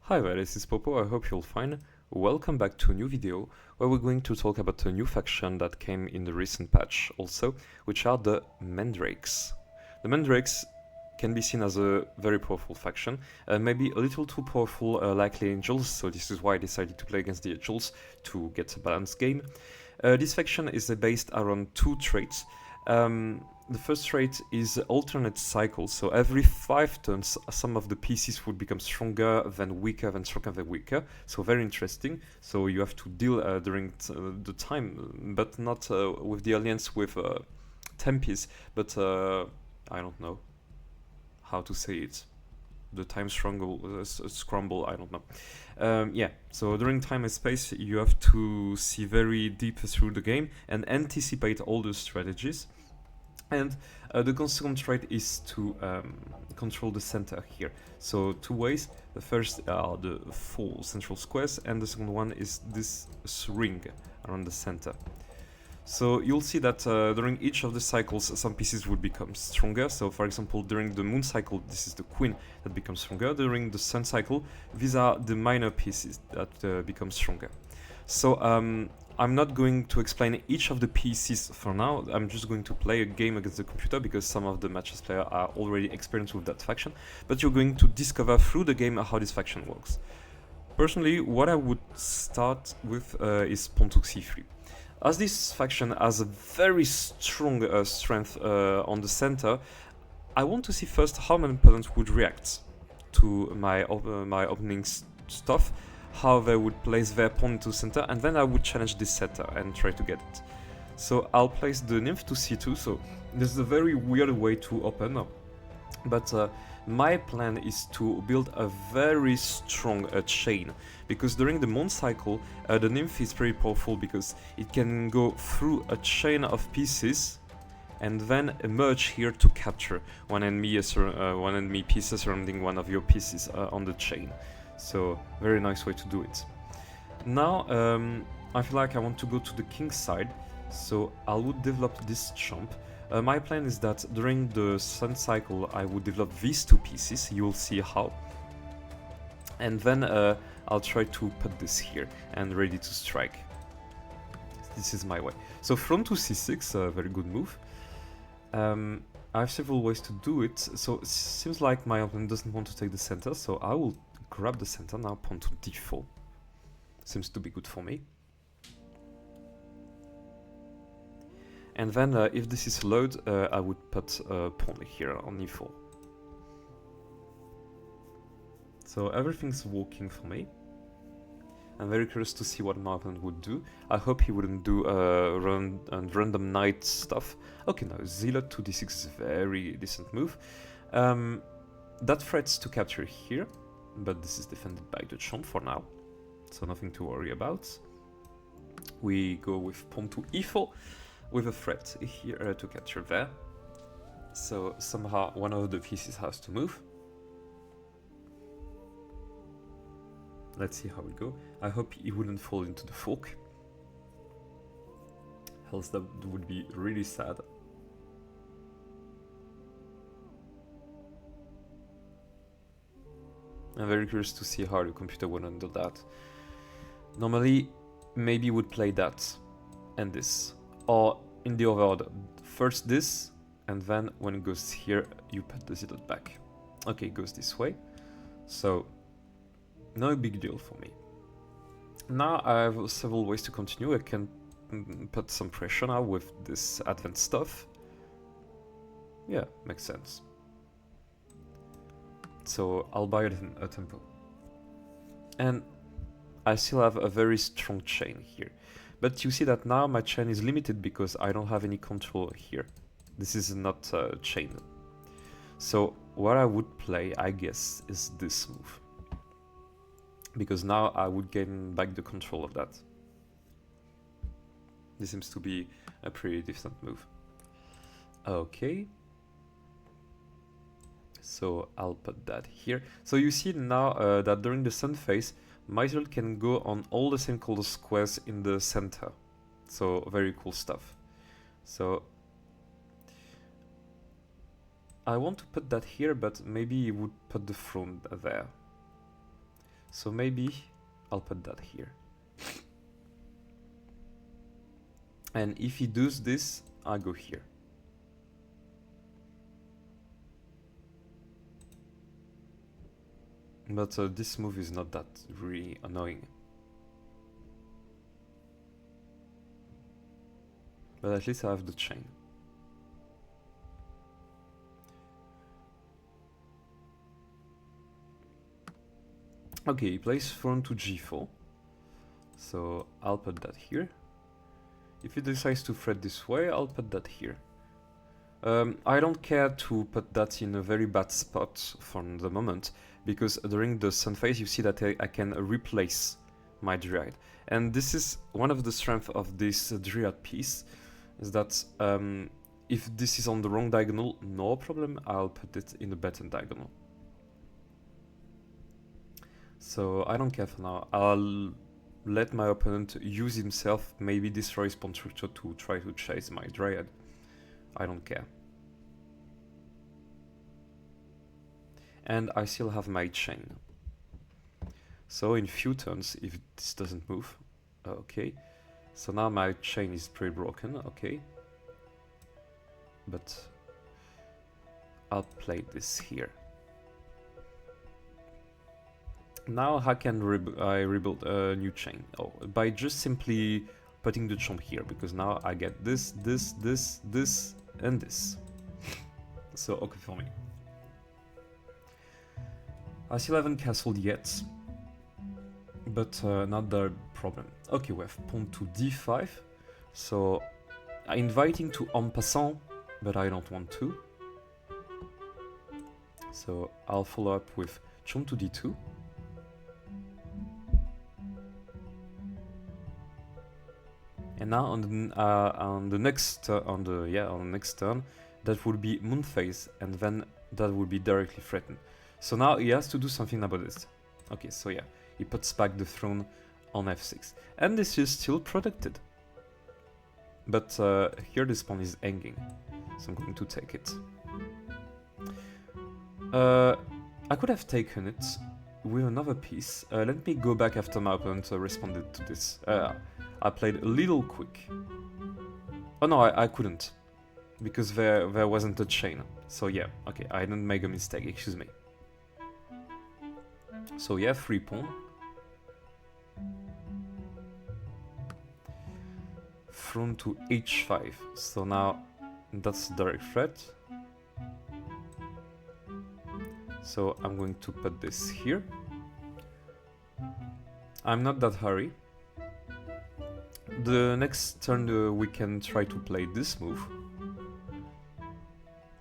Hi there, this is Popo, I hope you'll fine. Welcome back to a new video where we're going to talk about a new faction that came in the recent patch also, which are the Mandrakes. The Mandrakes can be seen as a very powerful faction, maybe a little too powerful like the Angels, so this is why I decided to play against the Angels to get a balanced game. This faction is based around two traits. The first trait is alternate cycles, so every 5 turns some of the pieces would become stronger, then weaker, then stronger, then weaker, so very interesting. So you have to deal during the time, but not with the alliance with Tempest, but I don't know how to say it. The time scramble, I don't know. Yeah, so during time and space you have to see very deep through the game and anticipate all the strategies. And the second trait is to control the center here. So two ways. The first are the 4 central squares, and the second one is this ring around the center. So you'll see that during each of the cycles some pieces would become stronger. So for example, during the moon cycle, this is the queen that becomes stronger. During the sun cycle, these are the minor pieces that become stronger. So I'm not going to explain each of the pieces for now. I'm just going to play a game against the computer because some of the matches players are already experienced with that faction. But you're going to discover through the game how this faction works. Personally, what I would start with is Pawn to c3. As this faction has a very strong strength on the center, I want to see first how my opponent would react to my opening stuff, how they would place their pawn to center, and then I would challenge this center and try to get it. So I'll place the nymph to c2, so this is a very weird way to open, but my plan is to build a very strong chain, because during the moon cycle the nymph is very powerful because it can go through a chain of pieces and then emerge here to capture one enemy piece surrounding one of your pieces on the chain. So very nice way to do it. Now I feel like I want to go to the king's side, so I would develop this chump. My plan is that during the sun cycle I would develop these 2 pieces, you'll see how. And then I'll try to put this here and ready to strike. This is my way. So from to c6, a very good move. I have several ways to do it, so it seems like my opponent doesn't want to take the center, so I will grab the center now. Pawn to d4 seems to be good for me. And then if this is allowed, I would put a pawn here on e4. So everything's working for me. I'm very curious to see what my opponent would do. I hope he wouldn't do random knight stuff. Okay, now zealot to d6 is a very decent move. That threats to capture here, but this is defended by the chump for now, so nothing to worry about. We go with pawn to e4 with a threat here to capture there. So somehow one of the pieces has to move. Let's see how it goes. I hope he wouldn't fall into the fork, else that would be really sad. I'm very curious to see how the computer would handle that. Normally, maybe would play that and this, or in the other order. First this, and then when it goes here, you put the zealot back. Okay, it goes this way. So no big deal for me. Now I have several ways to continue. I can put some pressure now with this advanced stuff. Yeah, makes sense. So I'll buy it in a tempo. And I still have a very strong chain here. But you see that now my chain is limited because I don't have any control here. This is not a chain. So what I would play, I guess, is this move, because now I would gain back the control of that. This seems to be a pretty decent move. Okay. So I'll put that here. So you see now that during the sun phase, my zealot can go on all the same color squares in the center. So very cool stuff. So I want to put that here, but maybe you would put the throne there. So maybe I'll put that here. And if he does this, I go here. But this move is not that really annoying. But at least I have the chain. Okay, he plays pawn to g4. So I'll put that here. If he decides to thread this way, I'll put that here. I don't care to put that in a very bad spot for the moment, because during the sun phase you see that I can replace my Dryad. And this is one of the strengths of this Dryad piece, is that if this is on the wrong diagonal, no problem, I'll put it in the better diagonal. So I don't care for now. I'll let my opponent use himself, maybe destroy his pawn structure to try to chase my Dryad. I don't care. And I still have my chain. So in few turns, if this doesn't move, okay. So now my chain is pretty broken, okay. But I'll play this here. Now how can I rebuild a new chain? Oh, by just simply putting the chomp here, because now I get this, this, this, this, and this. So okay for me. I still haven't castled yet, but not the problem. Okay, we have pawn to d5, so I'm inviting to en passant, but I don't want to. So I'll follow up with chomp to d2. And now on the next turn, that would be moon phase, and then that would be directly threatened. So now he has to do something about this. Okay, so yeah, he puts back the throne on f6, and this is still protected. But here this pawn is hanging, so I'm going to take it. I could have taken it with another piece. Let me go back after my opponent responded to this. I played a little quick. Oh no, I couldn't, because there wasn't a chain. So yeah, okay, I didn't make a mistake, excuse me. So yeah, free pawn. Throne to h5. So now that's direct threat. So I'm going to put this here. I'm not that hurry. The next turn we can try to play this move,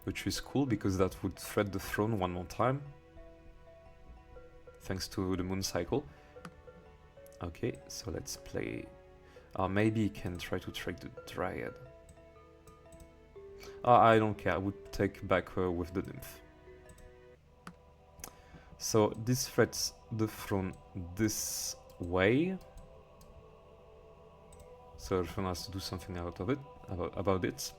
which is cool because that would thread the throne one more time, thanks to the moon cycle. Okay, so let's play. Maybe he can try to track the Dryad. I don't care, I would take back with the nymph. So this threads the throne this way. So everyone has to do something out of it, about it.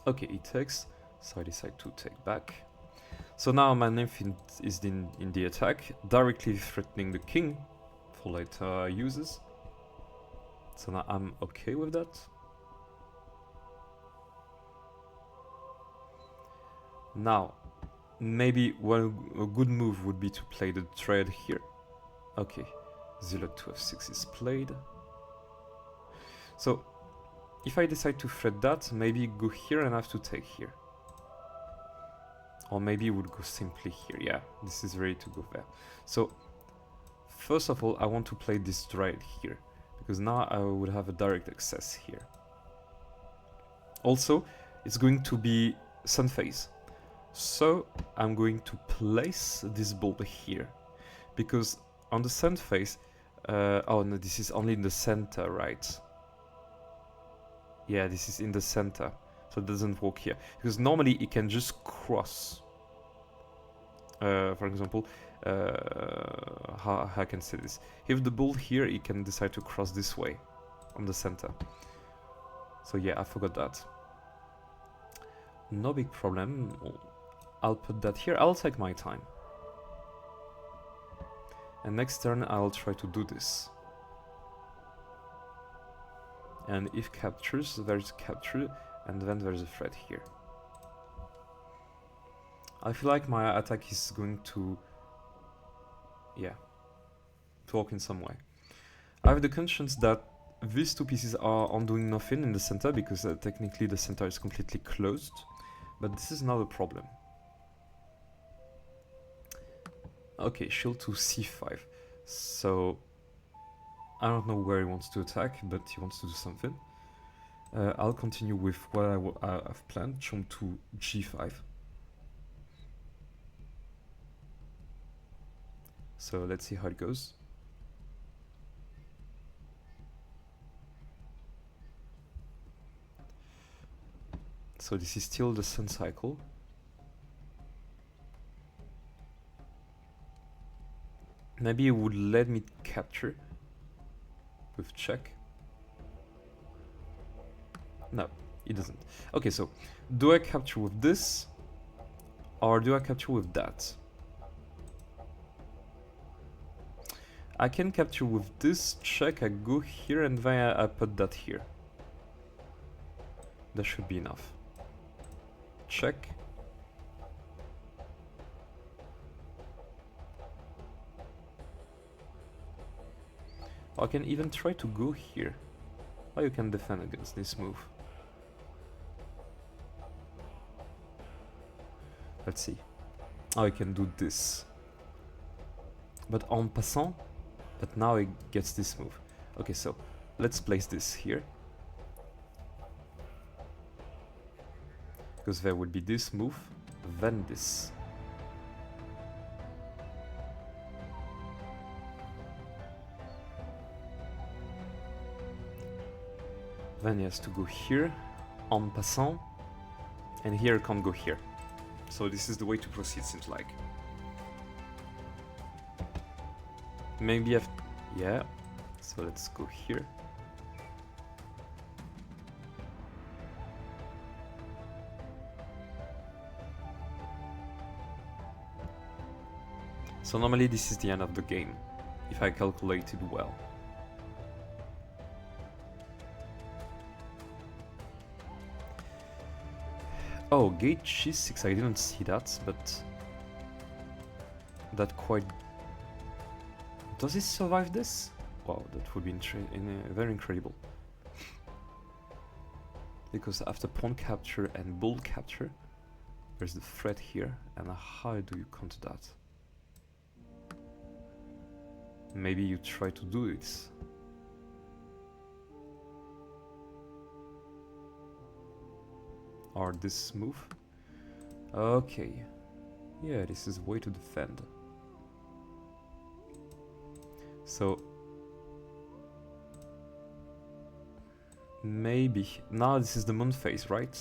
Okay, he takes, so I decide to take back. So now my nymph is in the attack, directly threatening the king for later uses. So now I'm okay with that. Now, maybe a good move would be to play the trade here. Okay, Zealot to f6 is played. So, if I decide to thread that, maybe go here and have to take here. Or maybe it would go simply here. Yeah, this is ready to go there. So, first of all, I want to play this Dryad here, because now I would have a direct access here. Also, it's going to be sun phase. So I'm going to place this bulb here, because on the sun phase, oh no, this is only in the center, right? Yeah, this is in the center, so it doesn't work here, because normally it can just cross. For example, how I can say this? If the bull here, it can decide to cross this way, on the center. So yeah, I forgot that. No big problem. I'll put that here. I'll take my time. And next turn I'll try to do this. And if captures, there's capture, and then there's a threat here. I feel like my attack is going to, yeah, to work in some way. I have the conscience that these two pieces are undoing nothing in the center because technically the center is completely closed, but this is not a problem. Okay, shield to c5. So I don't know where he wants to attack, but he wants to do something. I'll continue with what I've planned, chomp to g5. So let's see how it goes. So this is still the sun cycle. Maybe it would let me capture with check. No, it doesn't. Okay, so do I capture with this or do I capture with that? I can capture with this check. I go here and then I put that here. That should be enough. Check. I can even try to go here. Or you can defend against this move. Let's see. Oh, I can do this. But en passant, but now it gets this move. Okay, so let's place this here. Because there would be this move, then this. Then he has to go here, en passant, and here can't go here. So this is the way to proceed, seems like. Maybe I've... yeah, so let's go here. So normally this is the end of the game, if I calculated well. Oh, gate g6, I didn't see that, but... that quite... does he survive this? Wow, that would be very incredible. Because after pawn capture and bull capture, there's the threat here, and how do you counter that? Maybe you try to do it. Or this move. Okay. Yeah, this is a way to defend. So maybe now this is the moon phase, right?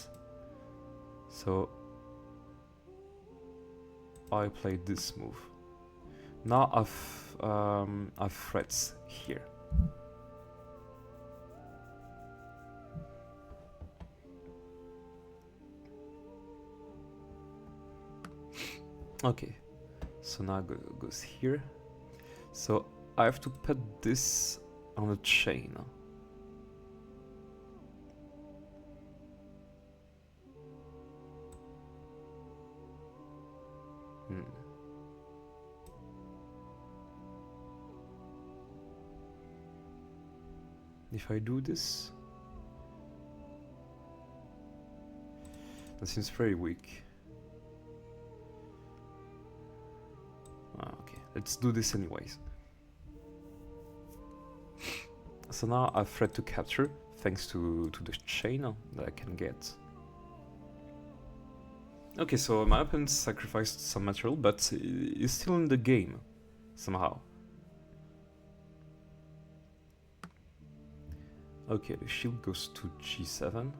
So I played this move. Now I've threats here. Okay, so now goes here. So I have to put this on a chain. If I do this, that seems very weak. Okay, let's do this anyways. So now I've threat to capture thanks to the chain that I can get. Okay, so my opponent sacrificed some material, but is still in the game somehow. Okay, the shield goes to g7.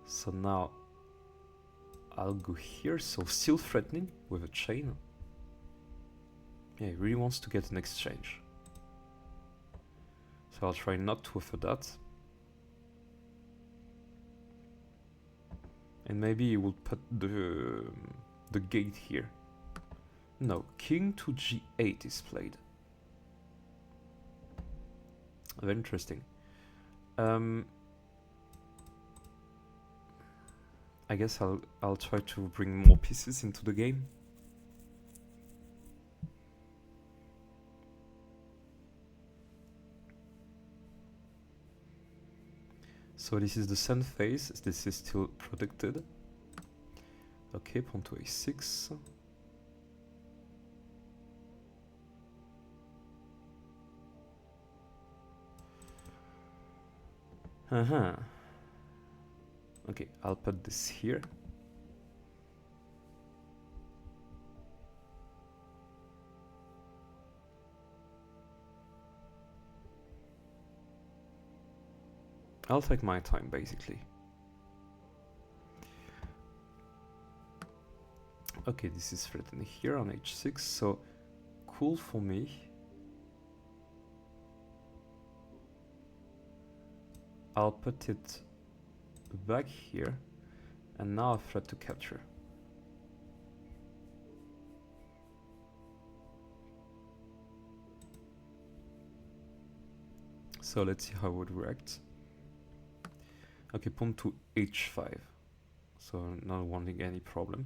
So now I'll go here, so still threatening with a chain. Yeah, he really wants to get an exchange. So I'll try not to offer that. And maybe he will put the gate here. No, king to g8 is played. Very interesting. I guess I'll try to bring more pieces into the game. So this is the sun phase. This is still protected. Okay, pawn to a6. Okay, I'll put this here. I'll take my time, basically. Okay, this is threatened here on h6, so cool for me. I'll put it back here, and now I threat to capture. So let's see how it would react. Okay, pawn to h5, so not wanting any problem.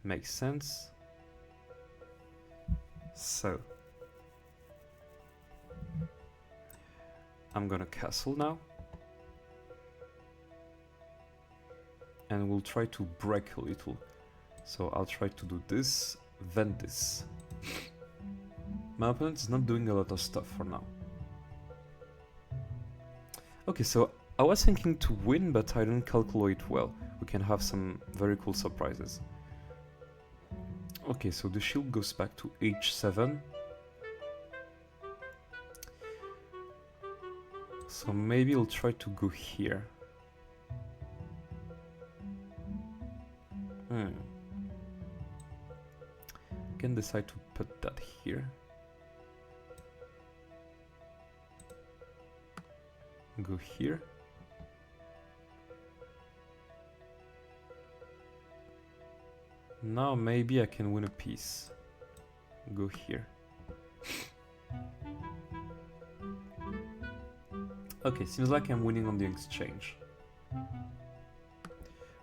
Makes sense. So I'm gonna castle now, and we'll try to break a little. So I'll try to do this, then this. My opponent is not doing a lot of stuff for now. Okay, so I was thinking to win, but I didn't calculate well. We can have some very cool surprises. Okay, so the shield goes back to h7. So maybe I'll try to go here. I can decide to put that here. Go here. Now maybe I can win a piece. Go here. Okay, seems like I'm winning on the exchange.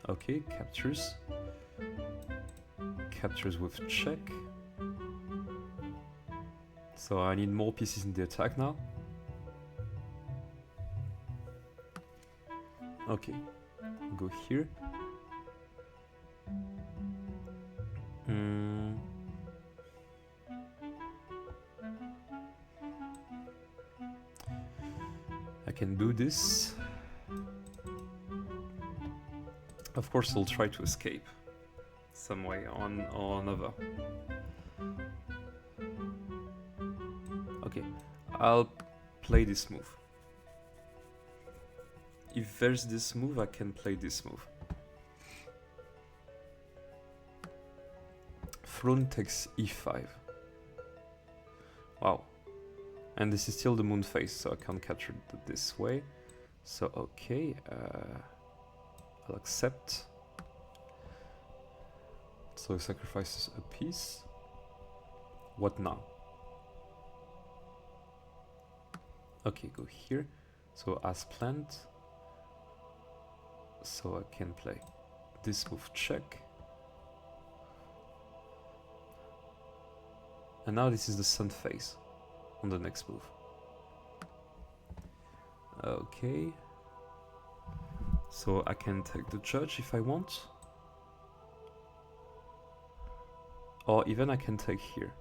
Okay, captures. Captures with check. So I need more pieces in the attack now. Okay, go here. I can do this. Of course, I'll try to escape some way or another. Okay, I'll play this move. If there's this move, I can play this move. Throne takes e5. Wow. And this is still the moon phase, so I can't capture it this way. So, okay, I'll accept. So he sacrifices a piece. What now? Okay, go here. So as planned. So I can play this move, check. And now this is the sun phase on the next move. Okay. So I can take the judge if I want. Or even I can take here.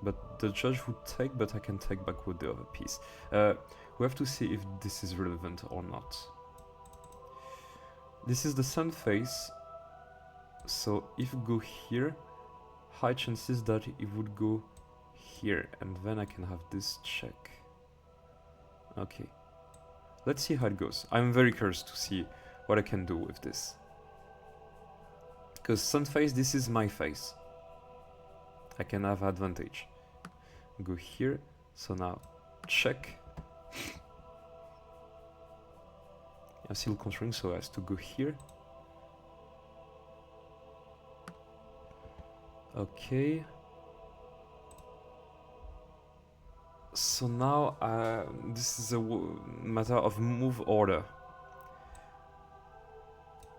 But the judge would take, but I can take back with the other piece. We have to see if this is relevant or not. This is the sun phase. So if we go here, high chances that it would go here, and then I can have this check. Okay, let's see how it goes. I'm very curious to see what I can do with this, because sun phase, this is my phase. I can have advantage. Go here. So now check. I'm still controlling, so I have to go here. Okay. So now this is a matter of move order.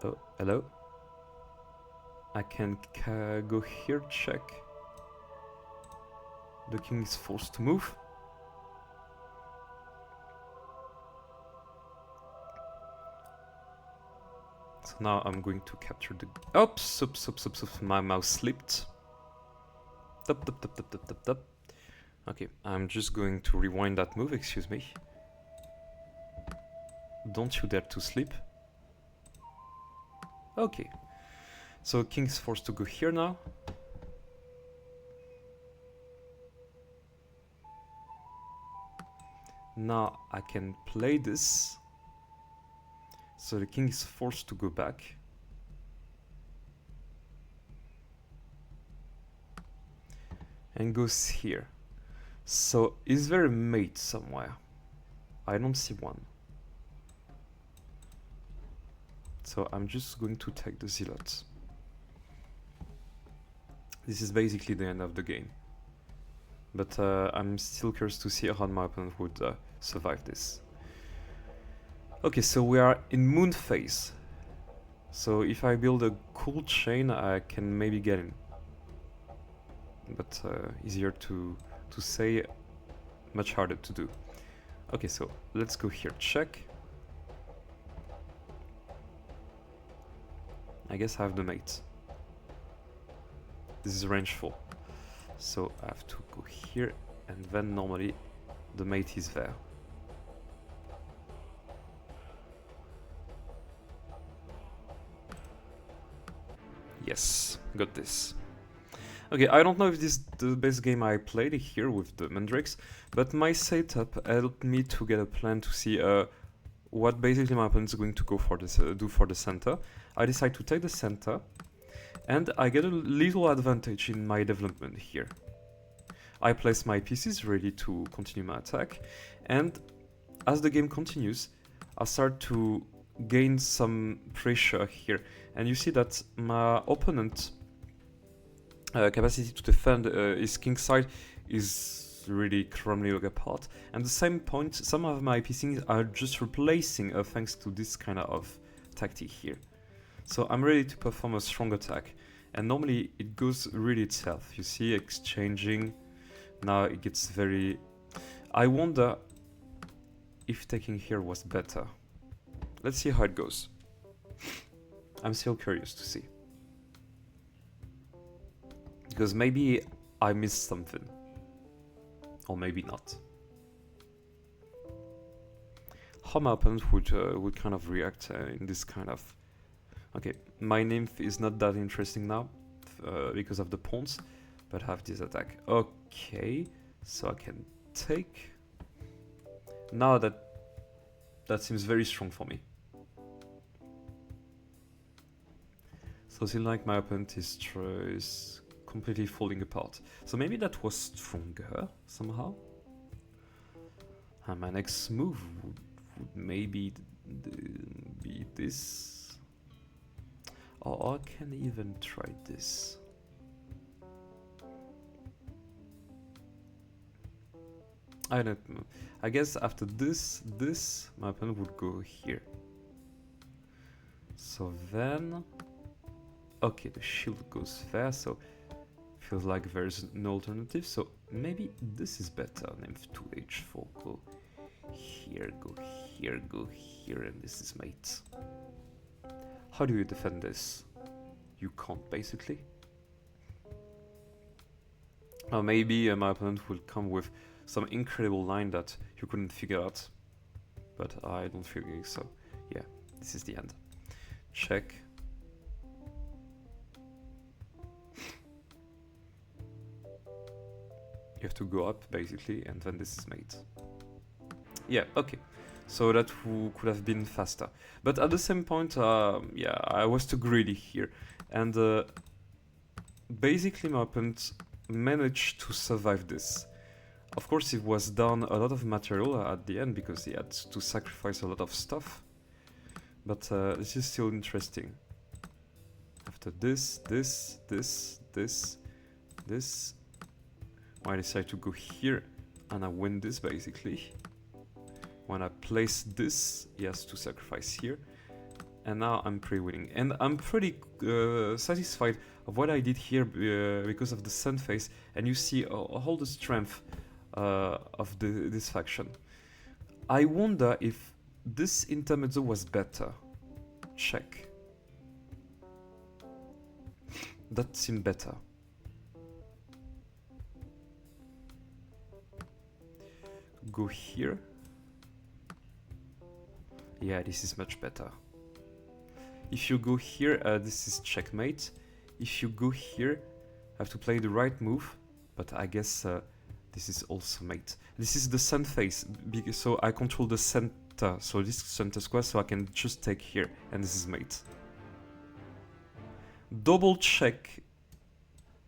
Oh, hello? I can go here, check. The king is forced to move. So now I'm going to capture the... Oops, my mouse slipped. Tup. Okay, I'm just going to rewind that move, excuse me. Don't you dare to sleep. Okay. So king is forced to go here now. Now I can play this. So the king is forced to go back. And goes here. So is there a mate somewhere? I don't see one. So I'm just going to take the zealots. This is basically the end of the game. But I'm still curious to see how my opponent would survive this. Okay, so we are in moon phase. So if I build a cool chain, I can maybe get in. But easier to say, much harder to do. Okay, so let's go here, check. I guess I have the mate. This is range 4. So I have to go here, and then normally the mate is there. Yes, got this. Okay, I don't know if this is the best game I played here with the Mandrakes, but my setup helped me to get a plan to see what basically my opponent is going to go for this, do for the center. I decide to take the center, and I get a little advantage in my development here. I place my pieces ready to continue my attack, and as the game continues, I start to gain some pressure here. And you see that my opponent capacity to defend his king side is really crumbling apart. And at the same point, some of my pieces are just replacing thanks to this kind of tactic here. So I'm ready to perform a strong attack. And normally it goes really itself. You see, exchanging. Now it gets very... I wonder if taking here was better. Let's see how it goes. I'm still curious to see. Because maybe I missed something. Or maybe not. How my opponent would kind of react in this kind of... Okay, my nymph is not that interesting now because of the pawns, but have this attack. Okay, so I can take. Now that seems very strong for me. So it seems like my opponent is completely falling apart. So maybe that was stronger somehow. And my next move would maybe be this. Or I can even try this. I don't know. I guess after this, my opponent would go here. So then... Okay, the shield goes there, so feels like there's no alternative. So maybe this is better. Nymph 2h4, go here, go here, go here, and this is mate. How do you defend this? You can't, basically. Or maybe my opponent will come with some incredible line that you couldn't figure out. But I don't figure so. Yeah, this is the end. Check. You have to go up, basically, and then this is mate. Yeah, okay. So that could have been faster. But at the same point, yeah, I was too greedy here. And basically my opponent managed to survive this. Of course, it was down a lot of material at the end because he had to sacrifice a lot of stuff. But this is still interesting. After this, this. I decide to go here and I win this basically. When I place this, he has to sacrifice here. And now I'm pre-winning. And I'm pretty satisfied of what I did here because of the sun phase. And you see all the strength of this faction. I wonder if this intermezzo was better. Check. That seemed better. Go here. Yeah, this is much better. If you go here, this is checkmate. If you go here, I have to play the right move, but I guess this is also mate. This is the sun phase, so I control the center, so this center square, so I can just take here, and this is mate. Double check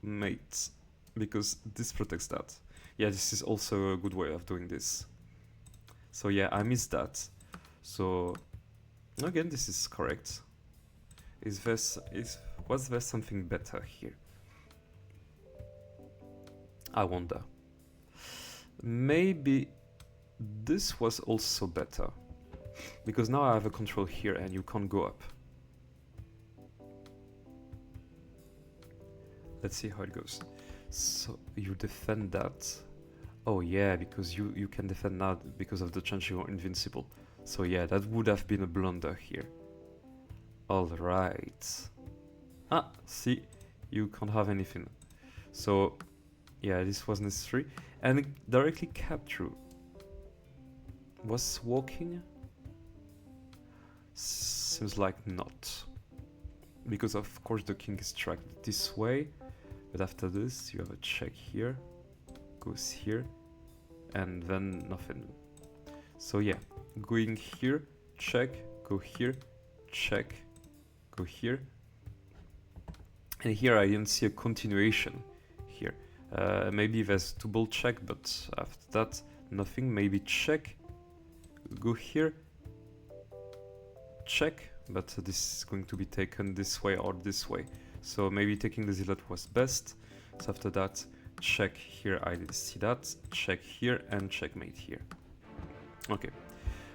mate, because this protects that. Yeah, this is also a good way of doing this. So yeah, I missed that. So again, this is correct. Was there something better here? I wonder. Maybe this was also better. Because now I have a control here and you can't go up. Let's see how it goes. So you defend that. Oh yeah, because you can defend now because of the chance you're invincible. So yeah, that would have been a blunder here. Alright. Ah, see, you can't have anything. So yeah, this was necessary. And directly capture. Was walking? Seems like not. Because of course the king is tracked this way. But after this, you have a check here. Goes here. And then nothing. So yeah, going here, check, go here, check, go here. And here I didn't see a continuation here. Maybe there's double check, but after that, nothing. Maybe check, go here, check, but this is going to be taken this way or this way. So maybe taking the zealot was best. So after that, check here, I didn't see that, check here, and checkmate here. Okay.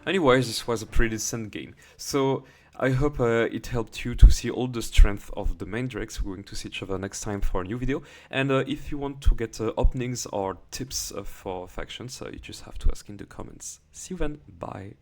Anyways, this was a pretty decent game. So I hope it helped you to see all the strength of the Mandrakes. We're going to see each other next time for a new video. And if you want to get openings or tips for factions, you just have to ask in the comments. See you then. Bye.